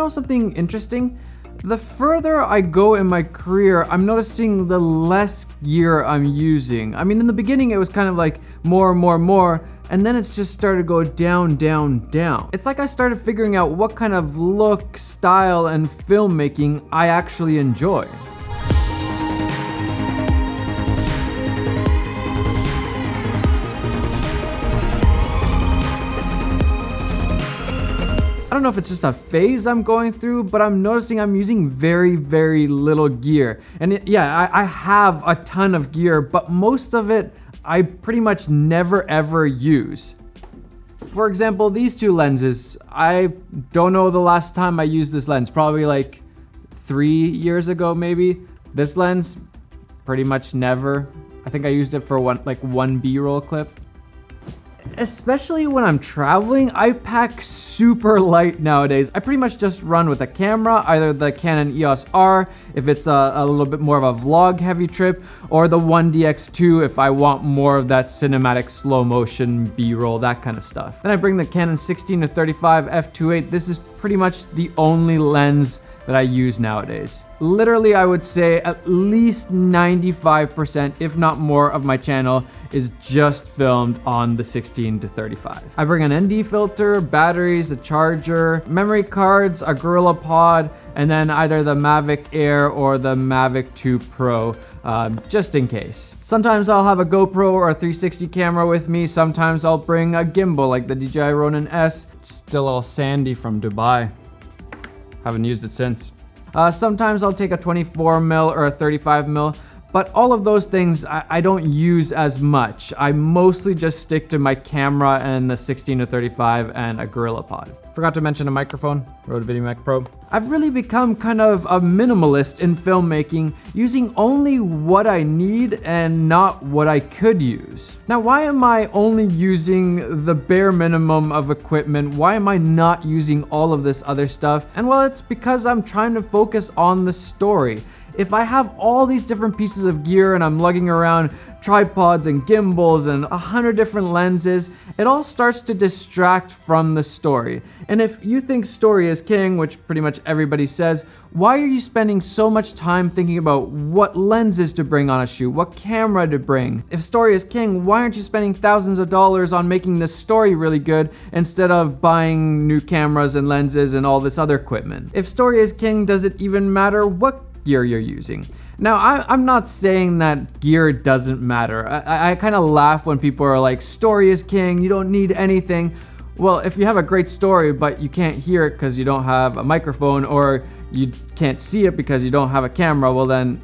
know something interesting? The further I go in my career, I'm noticing the less gear I'm using. I mean, in the beginning it was kind of like more, and then it's just started to go down, down, down. It's like I started figuring out what kind of look, style, and filmmaking I actually enjoy. I don't know if it's just a phase I'm going through, but I'm noticing I'm using very, very little gear. And I have a ton of gear, but most of it I pretty much never ever use. For example, these two lenses, I don't know the last time I used this lens, probably like 3 years ago maybe. This lens, pretty much never. I think I used it for one B-roll clip. Especially when I'm traveling, I pack super light nowadays. I pretty much just run with a camera, either the Canon EOS R if it's a little bit more of a vlog heavy trip, or the 1DX2 if I want more of that cinematic slow motion B-roll, that kind of stuff. Then I bring the Canon 16-35 f2.8. This is pretty much the only lens that I use nowadays. Literally, I would say at least 95%, if not more, of my channel is just filmed on the 16-35. I bring an ND filter, batteries, a charger, memory cards, a GorillaPod, and then either the Mavic Air or the Mavic 2 Pro, just in case. Sometimes I'll have a GoPro or a 360 camera with me. Sometimes I'll bring a gimbal like the DJI Ronin S. It's still all sandy from Dubai. Haven't used it since. Sometimes I'll take a 24mm or a 35mm, but all of those things I don't use as much. I mostly just stick to my camera and the 16-35 and a GorillaPod. Forgot to mention a microphone, Rode VideoMic Pro. I've really become kind of a minimalist in filmmaking, using only what I need and not what I could use. Now, why am I only using the bare minimum of equipment? Why am I not using all of this other stuff? And well, it's because I'm trying to focus on the story. If I have all these different pieces of gear and I'm lugging around tripods and gimbals and 100 different lenses, it all starts to distract from the story. And if you think story is king, which pretty much everybody says, why are you spending so much time thinking about what lenses to bring on a shoot, what camera to bring? If story is king, why aren't you spending thousands of dollars on making the story really good instead of buying new cameras and lenses and all this other equipment? If story is king, does it even matter what gear you're using? Now, I'm not saying that gear doesn't matter. I kind of laugh when people are like, story is king, you don't need anything. Well, if you have a great story, but you can't hear it because you don't have a microphone, or you can't see it because you don't have a camera, well then,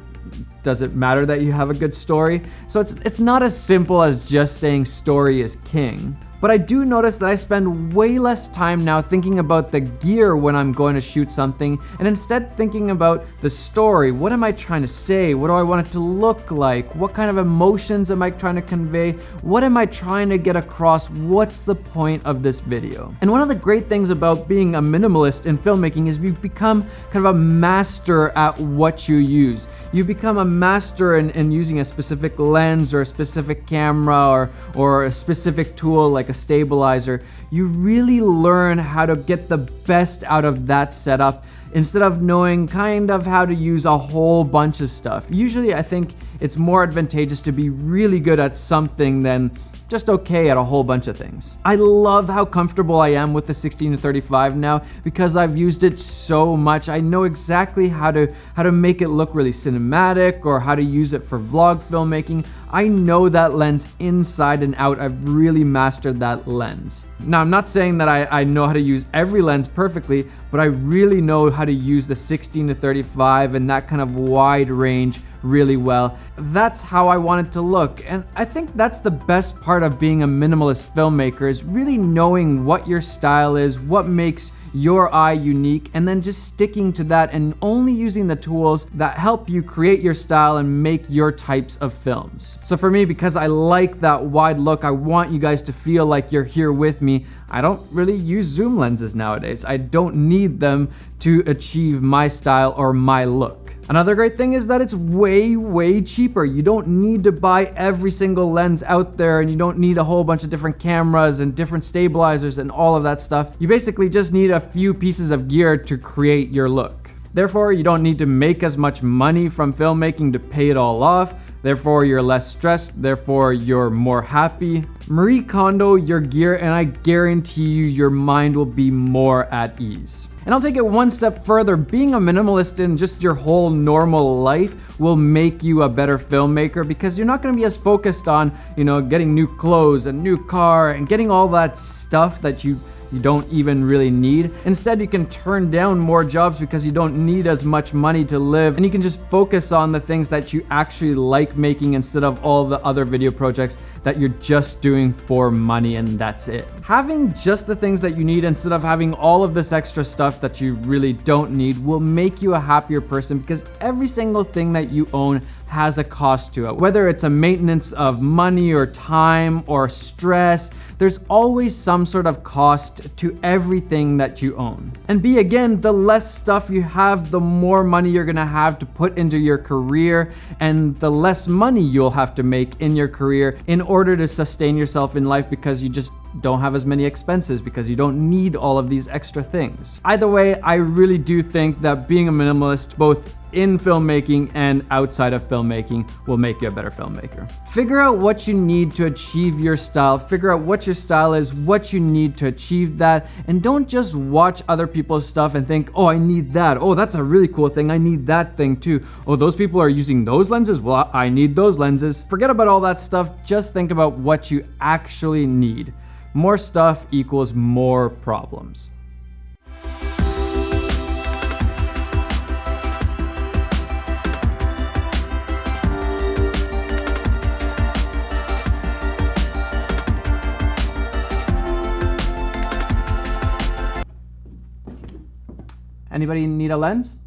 does it matter that you have a good story? So it's not as simple as just saying story is king. But I do notice that I spend way less time now thinking about the gear when I'm going to shoot something, and instead thinking about the story. What am I trying to say? What do I want it to look like? What kind of emotions am I trying to convey? What am I trying to get across? What's the point of this video? And one of the great things about being a minimalist in filmmaking is you become kind of a master at what you use. You become a master in using a specific lens or a specific camera or a specific tool like a stabilizer. You really learn how to get the best out of that setup instead of knowing kind of how to use a whole bunch of stuff. Usually I think it's more advantageous to be really good at something than just okay at a whole bunch of things. I love how comfortable I am with the 16-35 now because I've used it so much. I know exactly how to make it look really cinematic or how to use it for vlog filmmaking. I know that lens inside and out. I've really mastered that lens. Now, I'm not saying that I know how to use every lens perfectly, but I really know how to use the 16-35 and that kind of wide range really well. That's how I want it to look. And I think that's the best part of being a minimalist filmmaker, is really knowing what your style is, what makes your eye unique, and then just sticking to that and only using the tools that help you create your style and make your types of films. So for me, because I like that wide look, I want you guys to feel like you're here with me. I don't really use zoom lenses nowadays. I don't need them to achieve my style or my look. Another great thing is that it's way cheaper. You don't need to buy every single lens out there, and you don't need a whole bunch of different cameras and different stabilizers and all of that stuff. You basically just need a few pieces of gear to create your look. Therefore, you don't need to make as much money from filmmaking to pay it all off. Therefore, you're less stressed. Therefore, you're more happy. Marie Kondo your gear, and I guarantee you your mind will be more at ease. And I'll take it one step further. Being a minimalist in just your whole normal life will make you a better filmmaker, because you're not going to be as focused on, getting new clothes and new car and getting all that stuff that you don't even really need. Instead, you can turn down more jobs because you don't need as much money to live, and you can just focus on the things that you actually like making instead of all the other video projects that you're just doing for money, and that's it. Having just the things that you need instead of having all of this extra stuff that you really don't need will make you a happier person, because every single thing that you own has a cost to it. Whether it's a maintenance of money or time or stress, there's always some sort of cost to everything that you own. And again, the less stuff you have, the more money you're gonna have to put into your career, and the less money you'll have to make in your career in order to sustain yourself in life, because you just don't have as many expenses, because you don't need all of these extra things. Either way, I really do think that being a minimalist, both in filmmaking and outside of filmmaking, will make you a better filmmaker. Figure out what you need to achieve your style. Figure out what your style is, what you need to achieve that, and don't just watch other people's stuff and think, oh, I need that. Oh, that's a really cool thing. I need that thing too. Oh, those people are using those lenses. Well, I need those lenses. Forget about all that stuff. Just think about what you actually need. More stuff equals more problems. Anybody need a lens?